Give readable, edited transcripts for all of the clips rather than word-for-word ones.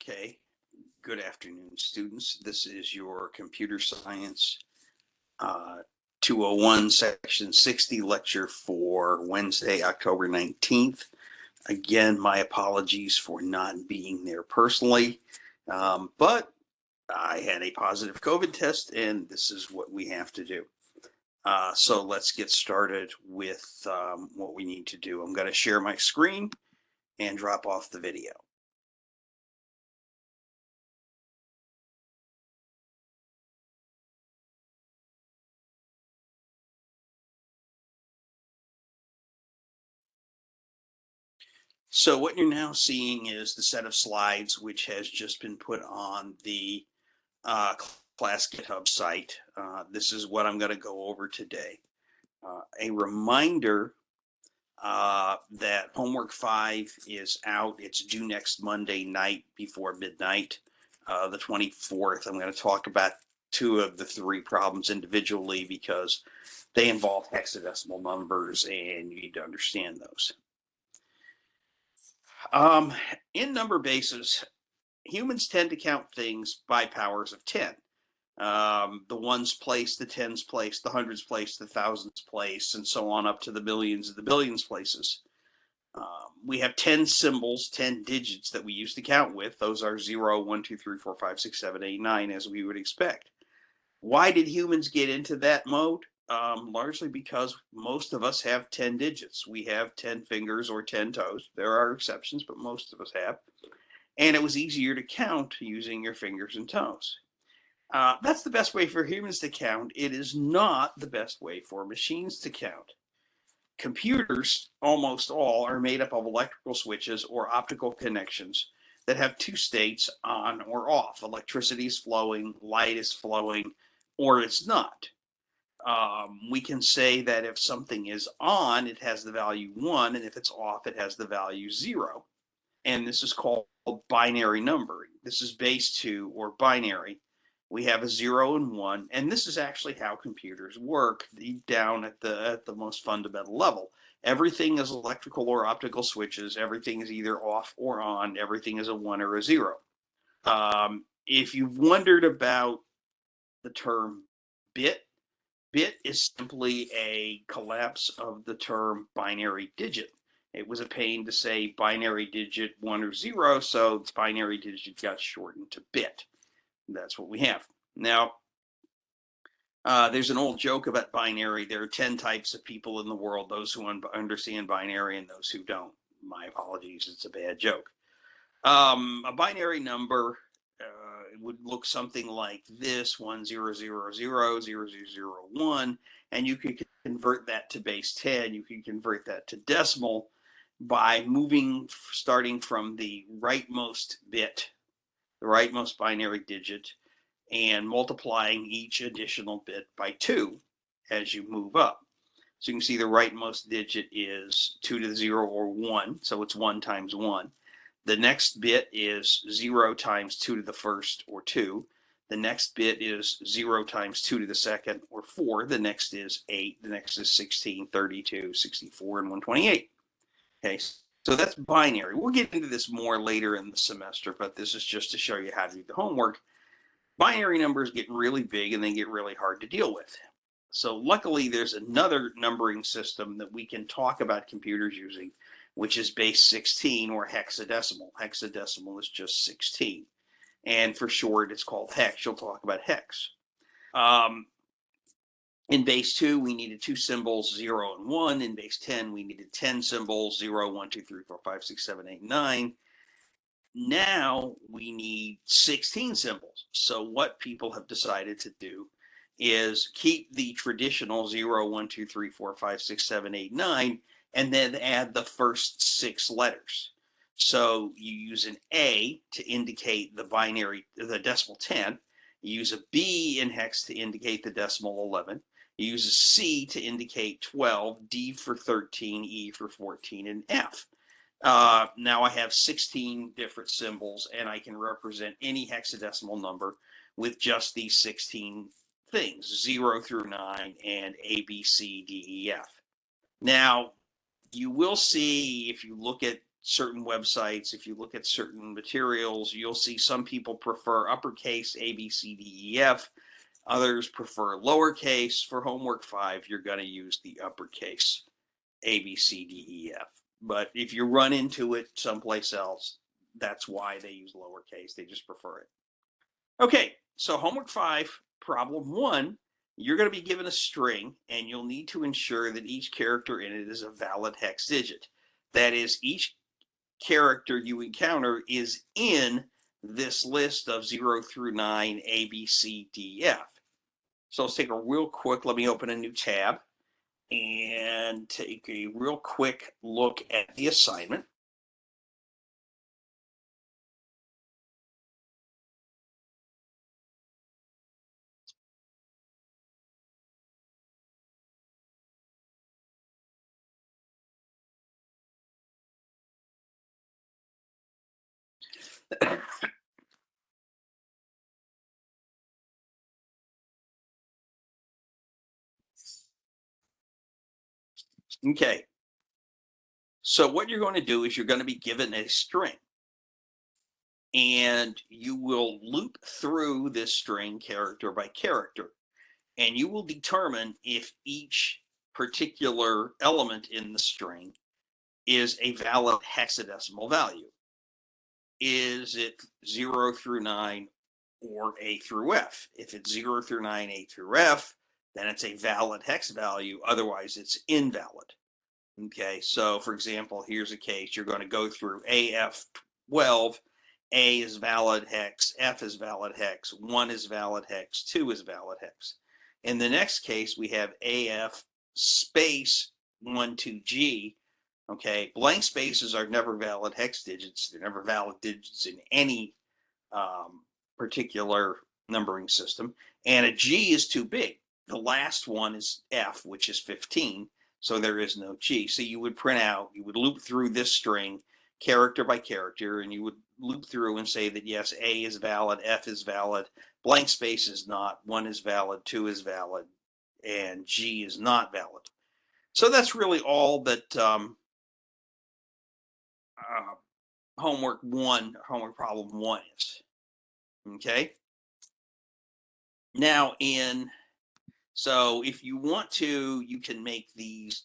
Okay, good afternoon, students. This is your computer science 201 section 60 lecture for Wednesday, October 19th. Again, my apologies for not being there personally, but I had a positive COVID test and this is what we have to do. So let's get started with what we need to do. I'm going to share my screen and drop off the video. So what you're now seeing is the set of slides which has just been put on the class GitHub site. This is what I'm going to go over today. A reminder that homework 5 is out. It's due next Monday night before midnight, the 24th. I'm going to talk about 2 of the 3 problems individually because they involve hexadecimal numbers and you need to understand those. In number bases, humans tend to count things by powers of 10. The ones place, the tens place, the hundreds place, the thousands place, and so on up to the millions and the billions places. We have 10 symbols, 10 digits that we use to count with. Those are 0, 1, 2, 3, 4, 5, 6, 7, 8, 9, as we would expect. Why did humans get into that mode? Largely because most of us have 10 digits. We have 10 fingers or 10 toes. There are exceptions, but most of us have. And it was easier to count using your fingers and toes. That's the best way for humans to count. It is not the best way for machines to count. Computers, almost all, are made up of electrical switches or optical connections that have 2 states, on or off. Electricity is flowing, light is flowing, or it's not. We can say that if something is on, it has the value 1, and if it's off, it has the value 0. And this is called binary numbering. This is base 2 or binary. We have a 0 and 1, and this is actually how computers work deep down at the most fundamental level. Everything is electrical or optical switches. Everything is either off or on. Everything is a 1 or a 0. If you've wondered about the term bit, bit is simply a collapse of the term binary digit. It was a pain to say binary digit 1 or 0, so the binary digit got shortened to bit. That's what we have. Now, there's an old joke about binary. There are 10 types of people in the world, those who understand binary and those who don't. My apologies, it's a bad joke. A binary number would look something like this: 1000000001, and you could convert that to base 10. You can convert that to decimal by starting from the rightmost bit, the rightmost binary digit, and multiplying each additional bit by 2 as you move up. So you can see the rightmost digit is 2 to the 0 or 1, so it's 1 times 1. The next bit is 0 times 2 to the first, or 2. The next bit is 0 times 2 to the second, or 4. The next is 8. The next is 16, 32, 64, and 128. Okay, so that's binary. We'll get into this more later in the semester, but this is just to show you how to do the homework. Binary numbers get really big and they get really hard to deal with. So luckily, there's another numbering system that we can talk about computers using, which is base 16 or hexadecimal. Hexadecimal is just 16. And for short, it's called hex. You'll talk about hex. In base 2, we needed 2 symbols, 0 and 1. In base 10, we needed 10 symbols, 0, 1, 2, 3, 4, 5, 6, 7, 8, 9. Now we need 16 symbols. So what people have decided to do is keep the traditional 0, 1, 2, 3, 4, 5, 6, 7, 8, 9, and then add the first 6 letters. So you use an A to indicate the decimal 10. You use a B in hex to indicate the decimal 11. You use a C to indicate 12, D for 13, E for 14, and F. Now I have 16 different symbols, and I can represent any hexadecimal number with just these 16 things, 0 through 9, and A, B, C, D, E, F. Now, you will see, if you look at certain websites, if you look at certain materials, you'll see some people prefer uppercase A, B, C, D, E, F. Others prefer lowercase. For homework 5, you're going to use the uppercase A, B, C, D, E, F. But if you run into it someplace else, that's why they use lowercase. They just prefer it. Okay, so homework 5, problem 1, you're going to be given a string, and you'll need to ensure that each character in it is a valid hex digit. That is, each character you encounter is in this list of 0 through 9, A, B, C, D, F. So let's take a real quick, let me open a new tab and take a real quick look at the assignment. Okay, so what you're going to do is you're going to be given a string, and you will loop through this string character by character, and you will determine if each particular element in the string is a valid hexadecimal value. Is it 0 through 9 or A through F? If it's 0 through 9, A through F, then it's a valid hex value. Otherwise, it's invalid. Okay, so for example, here's a case. You're going to go through AF12. A is valid hex, F is valid hex, 1 is valid hex, 2 is valid hex. In the next case, we have AF space 1, 2G. Okay, blank spaces are never valid hex digits. They're never valid digits in any particular numbering system. And a G is too big. The last one is F, which is 15. So there is no G. So you would print out, you would loop through this string character by character, and you would loop through and say that yes, A is valid, F is valid, blank space is not, 1 is valid, 2 is valid, and G is not valid. So that's really all that homework problem 1 is. Okay. Now so if you want to, you can make these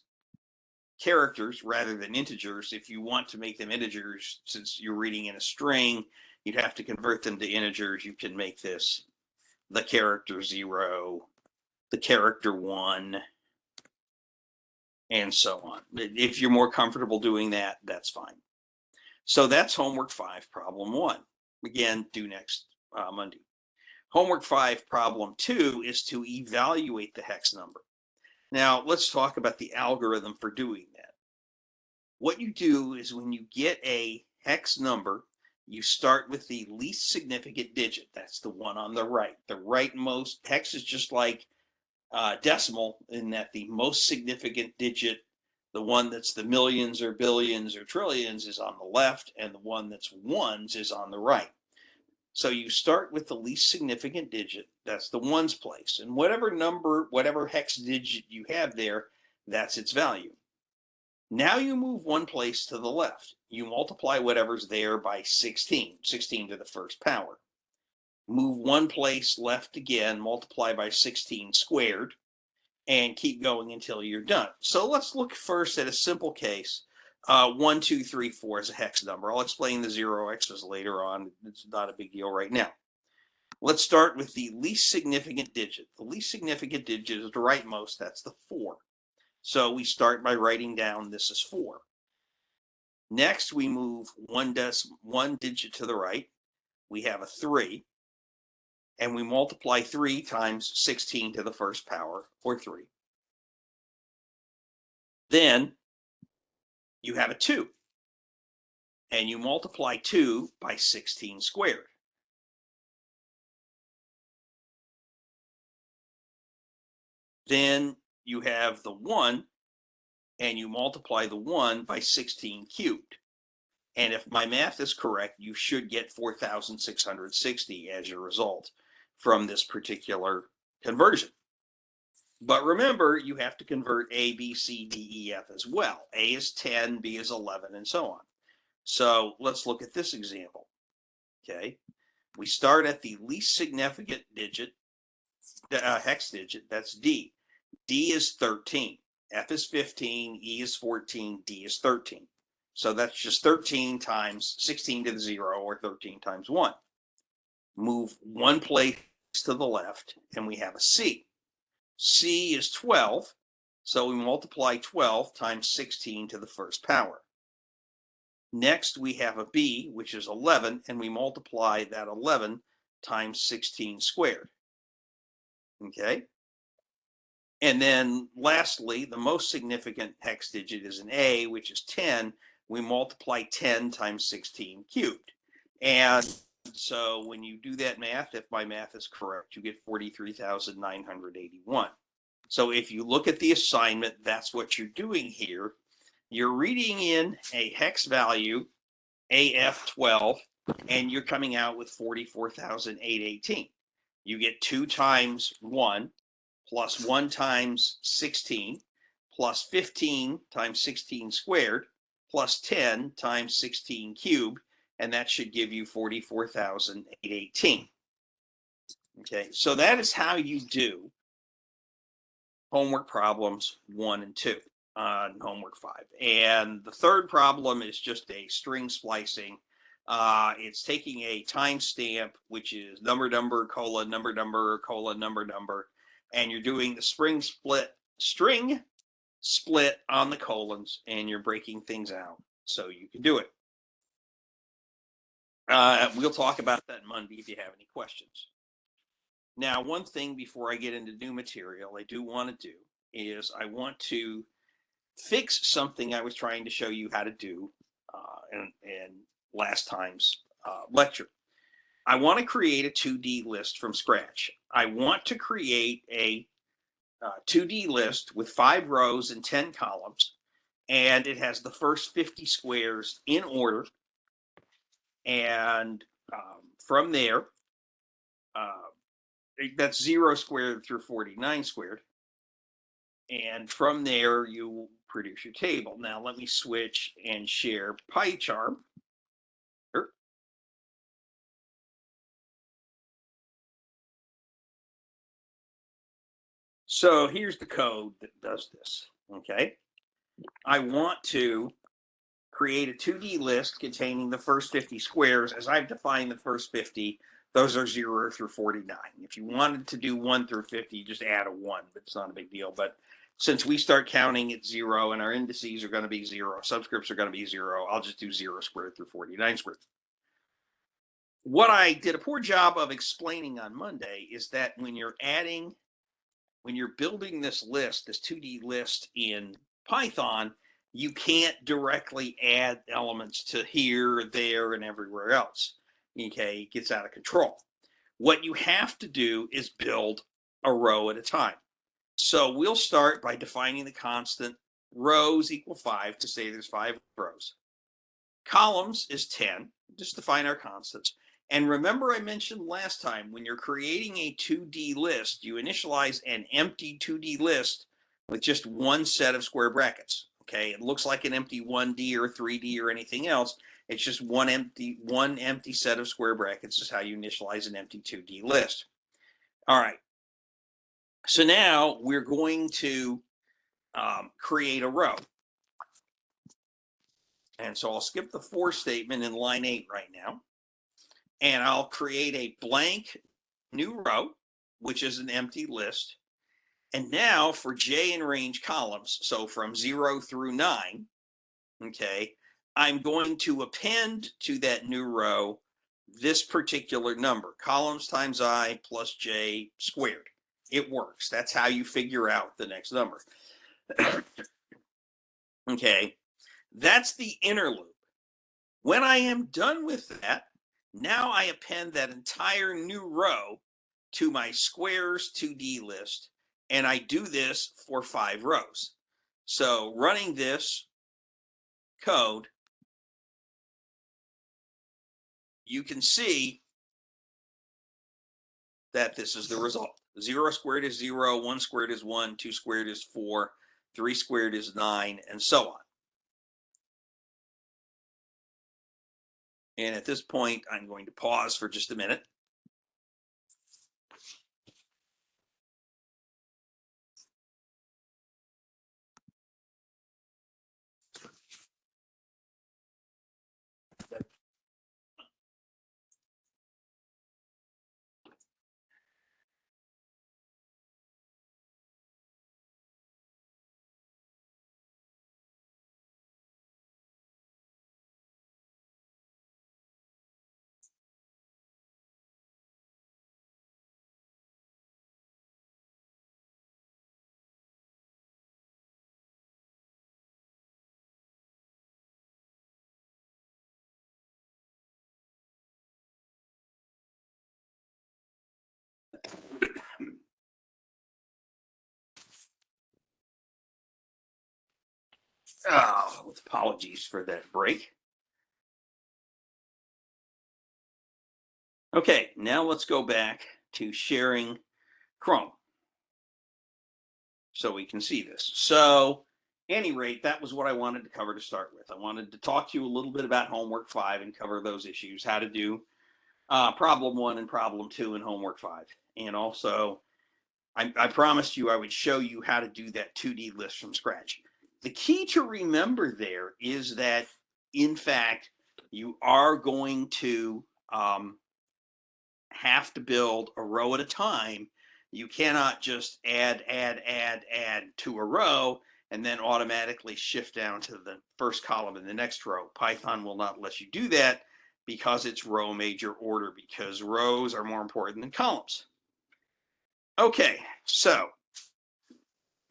characters rather than integers. If you want to make them integers, since you're reading in a string, you'd have to convert them to integers. You can make this the character 0, the character 1, and so on. If you're more comfortable doing that, that's fine. So that's homework 5, problem 1. Again, due next Monday. Homework 5, problem 2 is to evaluate the hex number. Now, let's talk about the algorithm for doing that. What you do is when you get a hex number, you start with the least significant digit. That's the one on the right. The rightmost hex is just like decimal in that the most significant digit, the one that's the millions or billions or trillions, is on the left, and the one that's ones is on the right. So you start with the least significant digit, that's the ones place, and whatever hex digit you have there, that's its value. Now you move one place to the left. You multiply whatever's there by 16, 16 to the first power. Move one place left again, multiply by 16 squared, and keep going until you're done. So let's look first at a simple case. 1, 2, 3, 4 is a hex number. I'll explain the 0x's later on. It's not a big deal right now. Let's start with the least significant digit. The least significant digit is the rightmost. That's the 4. So we start by writing down this is 4. Next, we move one digit to the right. We have a 3. And we multiply 3 times 16 to the first power, or 3. Then you have a 2. And you multiply 2 by 16 squared. Then you have the 1, and you multiply the 1 by 16 cubed. And if my math is correct, you should get 4,660 as your result from this particular conversion. But remember, you have to convert A, B, C, D, E, F as well. A is 10, B is 11, and so on. So let's look at this example. Okay. We start at the least significant digit, hex digit. That's D. D is 13. F is 15. E is 14. D is 13. So that's just 13 times 16 to the 0, or 13 times 1. Move one place to the left, and we have a C. C is 12. So we multiply 12 times 16 to the first power. Next, we have a B, which is 11, and we multiply that 11 times 16 squared. Okay. And then lastly, the most significant hex digit is an A, which is 10. We multiply 10 times 16 cubed. And so when you do that math, if my math is correct, you get 43,981. So if you look at the assignment, that's what you're doing here. You're reading in a hex value, AF12, and you're coming out with 44,818. You get 2 times 1 plus 1 times 16 plus 15 times 16 squared plus 10 times 16 cubed, and that should give you 44,818. Okay, so that is how you do homework problems 1 and 2 on homework 5. And the third problem is just a string splicing. It's taking a timestamp, which is number, colon, number, colon, number, and you're doing the string split on the colons, and you're breaking things out so you can do it. We'll talk about that Monday if you have any questions. Now, one thing before I get into new material, I do want to do is I want to fix something I was trying to show you how to do in last time's lecture. I want to create a 2D list from scratch. I want to create a 2D list with 5 rows and 10 columns, and it has the first 50 squares in order. And from there, that's 0 squared through 49 squared. And from there, you produce your table. Now, let me switch and share pie chart. So here's the code that does this. Okay. I want to create a 2D list containing the first 50 squares. As I've defined the first 50, those are 0 through 49. If you wanted to do 1 through 50, you just add a 1, but it's not a big deal. But since we start counting at 0 and our indices are going to be 0, subscripts are going to be 0, I'll just do 0 squared through 49 squared. What I did a poor job of explaining on Monday is that when you're building this list, this 2D list in Python, you can't directly add elements to here, there, and everywhere else. Okay, it gets out of control. What you have to do is build a row at a time. So we'll start by defining the constant rows equal 5 to say there's 5 rows. Columns is 10, just define our constants. And remember I mentioned last time, when you're creating a 2D list, you initialize an empty 2D list with just one set of square brackets. Okay, it looks like an empty 1D or 3D or anything else. It's just one empty set of square brackets is how you initialize an empty 2D list. All right. So now we're going to create a row. And so I'll skip the for statement in line 8 right now. And I'll create a blank new row, which is an empty list. And now for J in range columns, so from 0 through 9, okay, I'm going to append to that new row this particular number, columns times I plus J squared. It works. That's how you figure out the next number. Okay, that's the inner loop. When I am done with that, now I append that entire new row to my squares 2D list, and I do this for 5 rows. So running this code, you can see that this is the result. 0 squared is 0, 1 squared is 1, 2 squared is 4, 3 squared is 9, and so on. And at this point, I'm going to pause for just a minute. With apologies for that break. Okay, now let's go back to sharing Chrome so we can see this. So, any rate, that was what I wanted to cover to start with. I wanted to talk to you a little bit about homework 5 and cover those issues, how to do problem 1 and problem 2 in homework 5. And also, I promised you I would show you how to do that 2D list from scratch. The key to remember there is that, in fact, you are going to have to build a row at a time. You cannot just add to a row and then automatically shift down to the first column in the next row. Python will not let you do that because it's row major order, because rows are more important than columns. Okay, so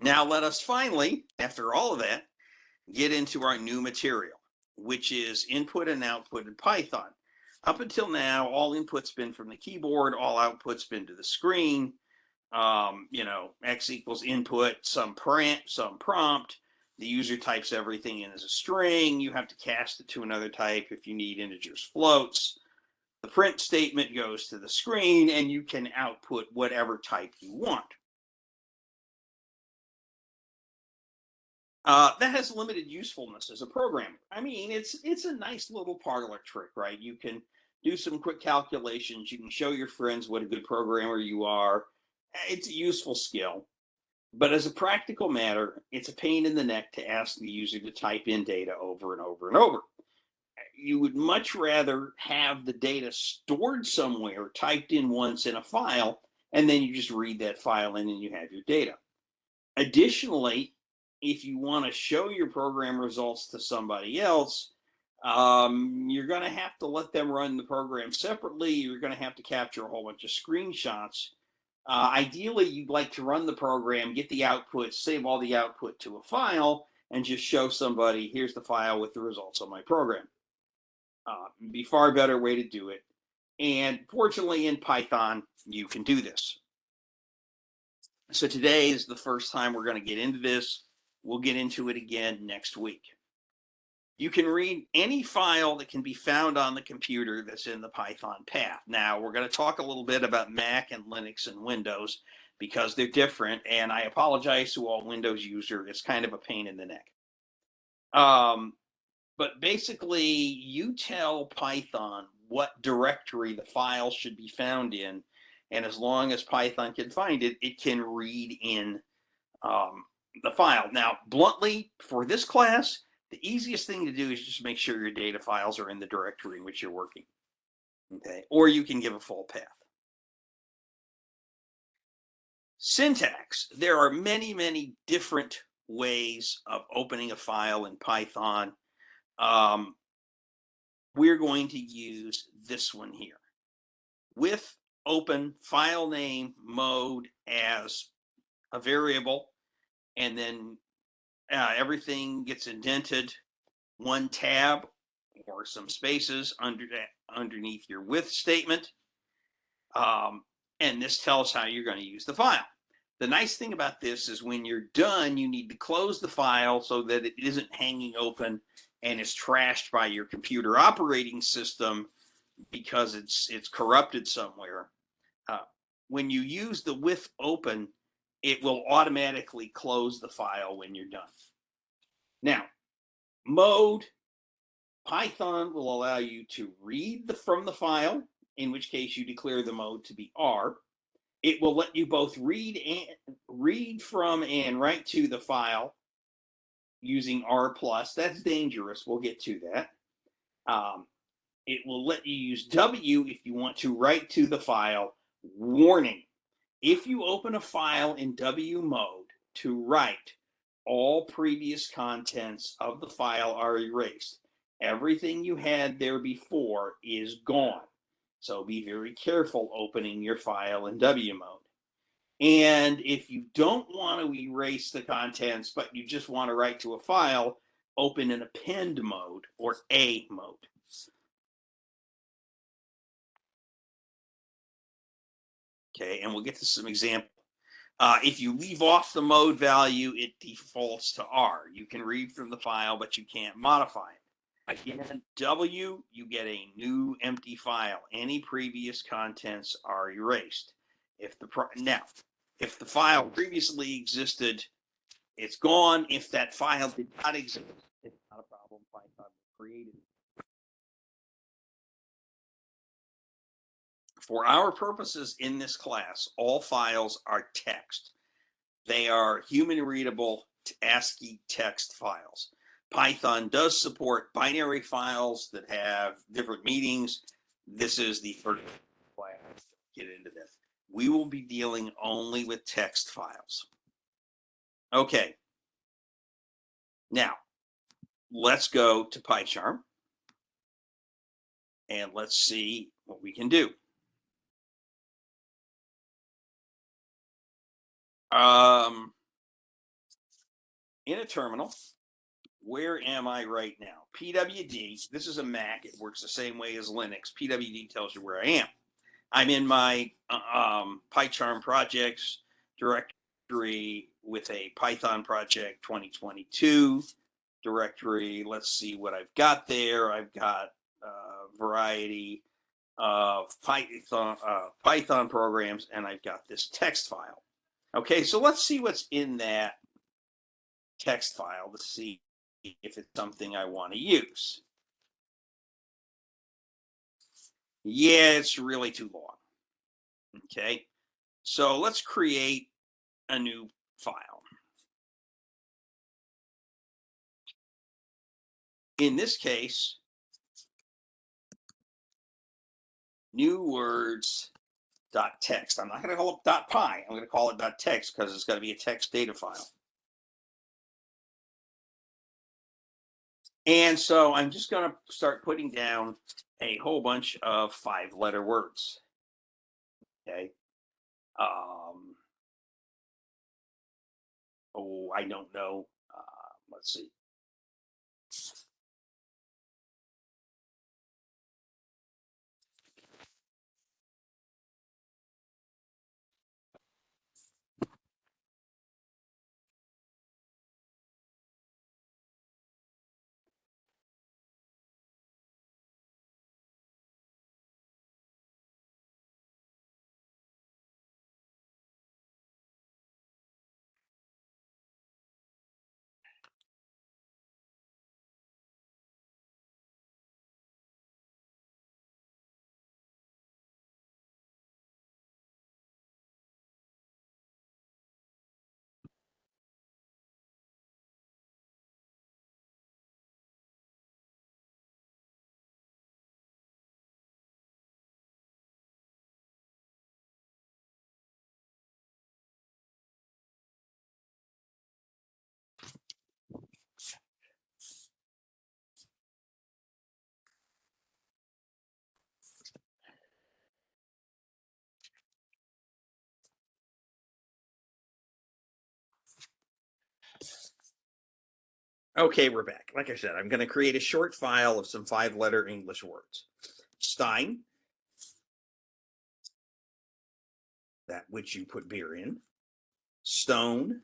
now let us finally, after all of that, get into our new material, which is input and output in Python. Up until now, all input's been from the keyboard, all output's been to the screen. X equals input, some prompt. The user types everything in as a string. You have to cast it to another type if you need integers, floats. The print statement goes to the screen, and you can output whatever type you want. That has limited usefulness as a programmer. I mean, it's a nice little parlor trick, right? You can do some quick calculations. You can show your friends what a good programmer you are. It's a useful skill. But as a practical matter, it's a pain in the neck to ask the user to type in data over and over and over. You would much rather have the data stored somewhere, typed in once in a file, and then you just read that file in and you have your data. Additionally, if you want to show your program results to somebody else, you're going to have to let them run the program separately. You're going to have to capture a whole bunch of screenshots. Ideally, you'd like to run the program, get the output, save all the output to a file, and just show somebody, here's the file with the results of my program. Be far better way to do it. And fortunately, in Python, you can do this. So today is the first time we're going to get into this. We'll get into it again next week. You can read any file that can be found on the computer that's in the Python path. Now, we're going to talk a little bit about Mac and Linux and Windows because they're different, and I apologize to all Windows users. It's kind of a pain in the neck. But basically, you tell Python what directory the file should be found in, and as long as Python can find it, it can read in the file. Now, bluntly, for this class, the easiest thing to do is just make sure your data files are in the directory in which you're working. Okay, or you can give a full path. Syntax. There are many, many different ways of opening a file in Python. We're going to use this one here. With open file name mode as a variable, and then everything gets indented, one tab or some spaces underneath your with statement. And this tells how you're going to use the file. The nice thing about this is when you're done, you need to close the file so that it isn't hanging open and is trashed by your computer operating system because it's corrupted somewhere. When you use the with open, it will automatically close the file when you're done. Now, mode, Python will allow you to read from the file, in which case you declare the mode to be R. It will let you both read from and write to the file using R+. That's dangerous. We'll get to that. It will let you use W if you want to write to the file. Warning, if you open a file in W mode to write, all previous contents of the file are erased. Everything you had there before is gone. So be very careful opening your file in W mode. And if you don't want to erase the contents, but you just want to write to a file, open in append mode or A mode. Okay, and we'll get to some examples. If you leave off the mode value, it defaults to R. You can read from the file, but you can't modify it. Again, W, you get a new empty file. Any previous contents are erased. If the file previously existed, it's gone. If that file did not exist, it's not a problem. Python created it. For our purposes in this class, all files are text. They are human readable ASCII text files. Python does support binary files that have different meanings. This is the first class to get into this. We will be dealing only with text files. Okay. Now, let's go to PyCharm and let's see what we can do. In a terminal, where am I right now? PWD, this is a Mac. It works the same way as Linux. PWD tells you where I am. I'm in my PyCharm projects directory with a Python project 2022 directory. Let's see what I've got there. I've got a variety of Python programs, and I've got this text file. Okay, so let's see what's in that text file to see if it's something I want to use. Yeah, it's really too long. Okay, so let's create a new file. In this case, new words.text. I'm not going to call it .py. I'm going to call it .text because it's going to be a text data file. And so I'm just going to start putting down a whole bunch of 5-letter words. Okay. I don't know. Let's see. Okay, we're back. Like I said, I'm going to create a short file of some 5-letter English words. Stein, that which you put beer in. Stone,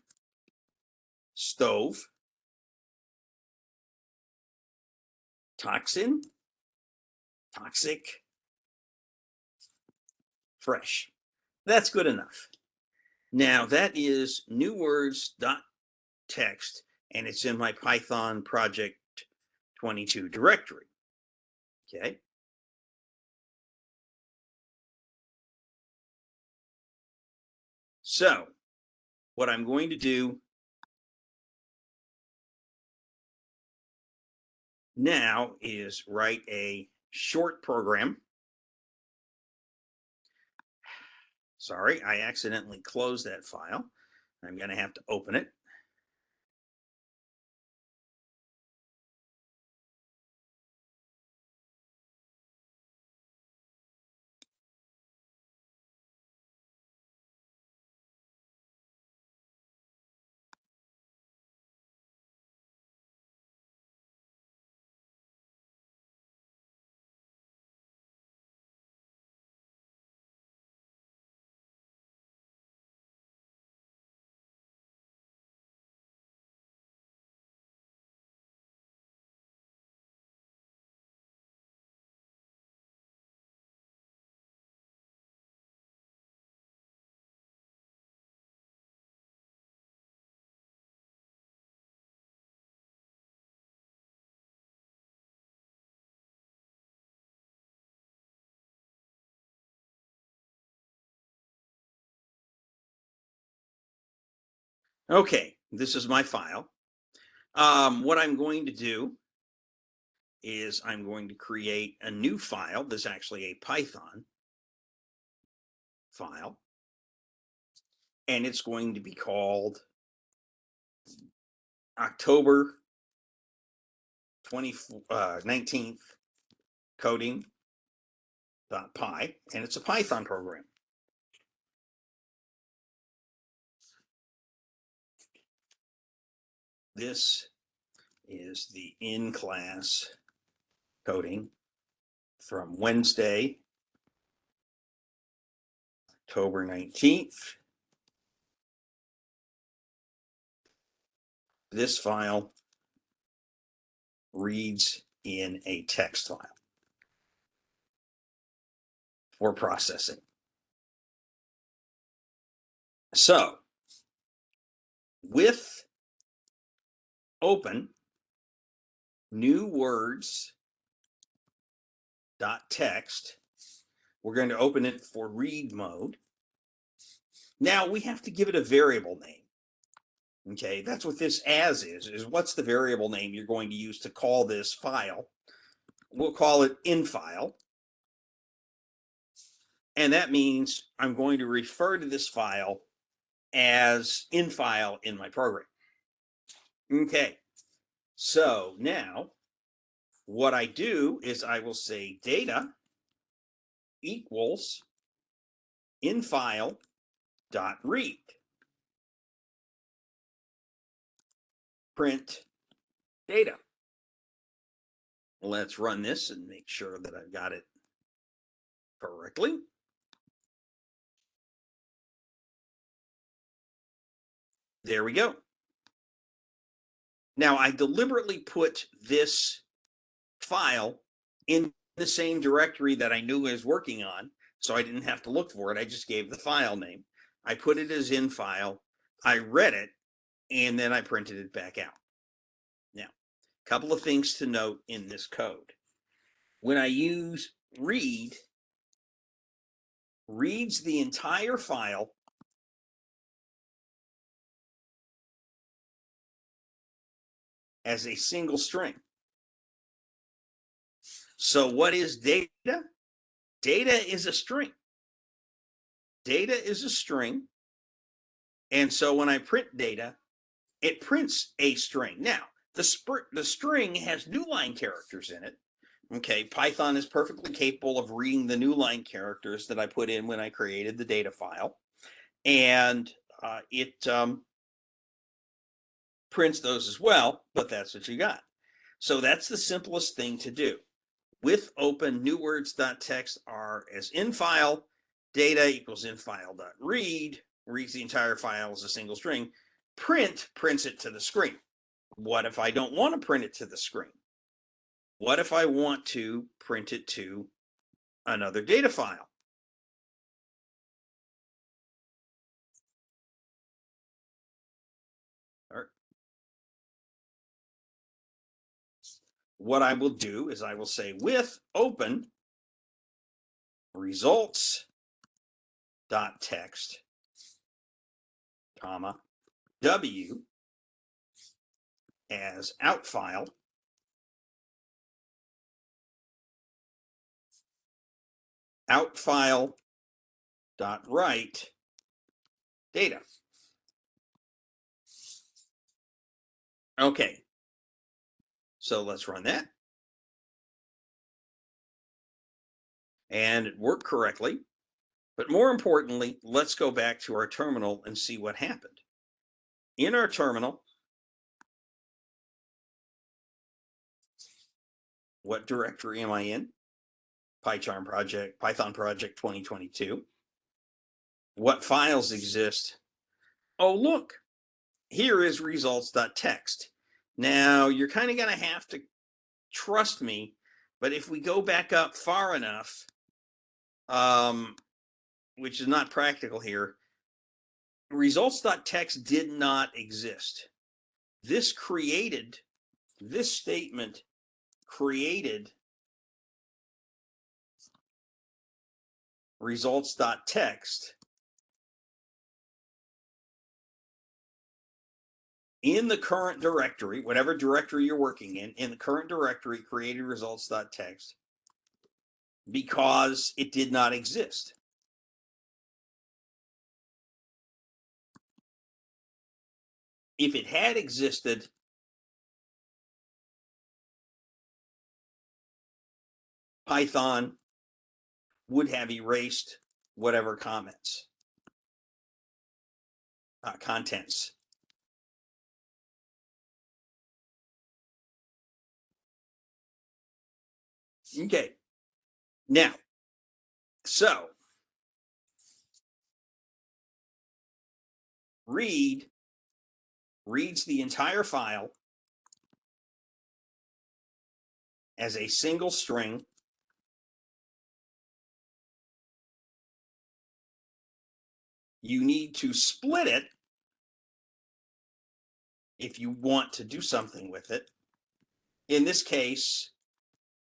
stove. Toxin, toxic, fresh. That's good enough. Now that is new words.text, and it's in my Python project 22 directory. Okay. So what I'm going to do now is write a short program. Sorry, I accidentally closed that file. I'm going to have to open it. Okay, this is my file. What I'm going to do is I'm going to create a new file. This is actually a Python file, and it's going to be called October 19th coding.py, and it's a Python program. This is the in-class coding from Wednesday, October 19th. This file reads in a text file for processing. So with open new words dot text, we're going to open it for read mode. Now we have to give it a variable name. Okay, that's what this as is what's the variable name you're going to use to call this file. We'll call it infile. And that means I'm going to refer to this file as infile in my program. Okay, so now what I do is I will say data equals infile dot read. Print data. Let's run this and make sure that I've got it correctly. There we go. Now I deliberately put this file in the same directory that I knew I was working on, so I didn't have to look for it. I just gave the file name. I put it as infile. I read it, and then I printed it back out. Now, a couple of things to note in this code. When I use read, reads the entire file as a single string. So what is data? Data is a string. Data is a string. And so when I print data, it prints a string. Now, the string has new line characters in it. Okay, Python is perfectly capable of reading the new line characters that I put in when I created the data file. And it prints those as well, but that's what you got. So that's the simplest thing to do. With open, new words.txt are as infile, data equals infile.read, reads the entire file as a single string, print prints it to the screen. What if I don't want to print it to the screen? What if I want to print it to another data file? what I will do is I will say with open results.text, comma, W as out file, dot write data. Okay, so let's run that. And it worked correctly. But more importantly, let's go back to our terminal and see what happened. In our terminal, what directory am I in? Python project 2022. What files exist? Oh, look, here is results.txt. Now, you're kind of going to have to trust me, but if we go back up far enough, which is not practical here, results.txt did not exist. This statement created results.txt in the current directory, whatever directory you're working in the current directory created results.txt because it did not exist. If it had existed, Python would have erased whatever contents. Okay. Now, so reads the entire file as a single string. You need to split it if you want to do something with it. In this case,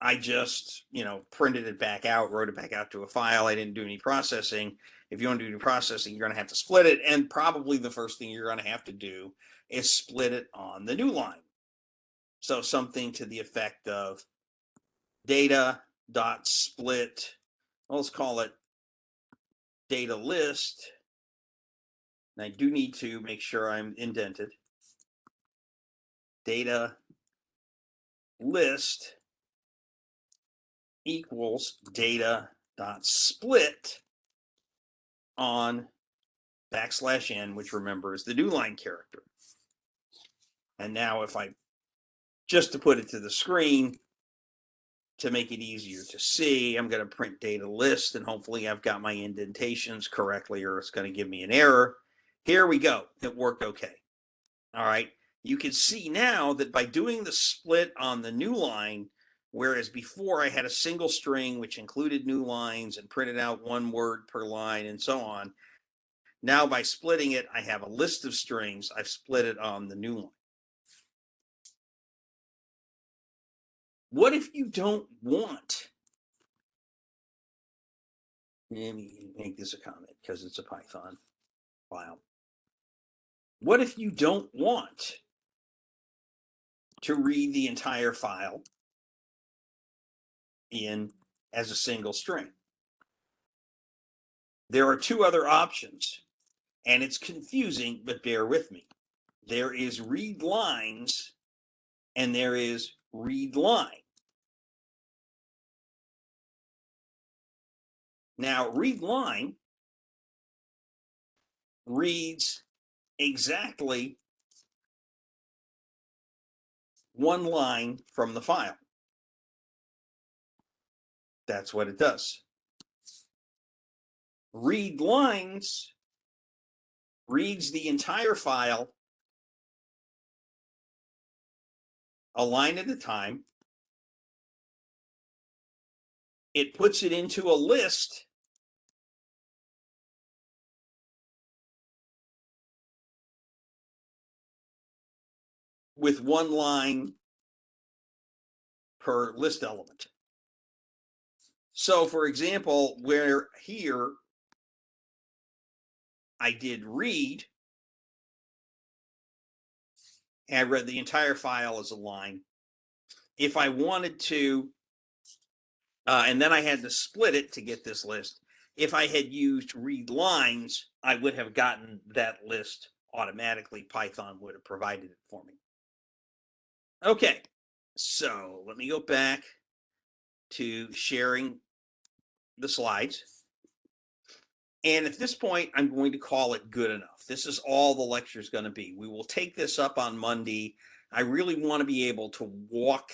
I just, printed it back out, wrote it back out to a file. I didn't do any processing. If you want to do any processing, you're going to have to split it. And probably the first thing you're going to have to do is split it on the new line. So something to the effect of data.split, let's call it data list. And I do need to make sure I'm indented. Data list equals data.split on \n, which remember is the new line character. And now if I, just to put it to the screen, to make it easier to see, I'm going to print data list, and hopefully I've got my indentations correctly, or it's going to give me an error. Here we go. It worked okay. All right. You can see now that by doing the split on the new line, whereas before I had a single string which included new lines and printed out one word per line and so on, now by splitting it, I have a list of strings. I've split it on the new line. What if you don't want? Let me make this a comment because it's a Python file. What if you don't want to read the entire file in as a single string? There are two other options, and it's confusing, but bear with me. There is read lines and there is read line. Now, read line reads exactly one line from the file. That's what it does. Read lines reads the entire file a line at a time. It puts it into a list with one line per list element. So for example, where here I did read, and I read the entire file as a line. If I wanted to, and then I had to split it to get this list. If I had used read lines, I would have gotten that list automatically. Python would have provided it for me. Okay, so let me go back to sharing the slides. And at this point, I'm going to call it good enough. This is all the lecture is going to be. We will take this up on Monday. I really want to be able to walk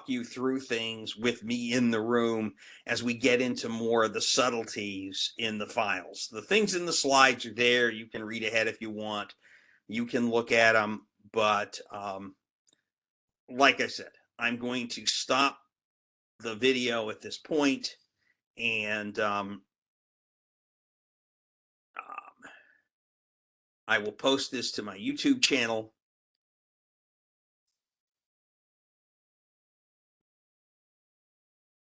you through things with me in the room as we get into more of the subtleties in the files. The things in the slides are there. You can read ahead if you want. You can look at them. But like I said, I'm going to stop the video at this point, and I will post this to my YouTube channel,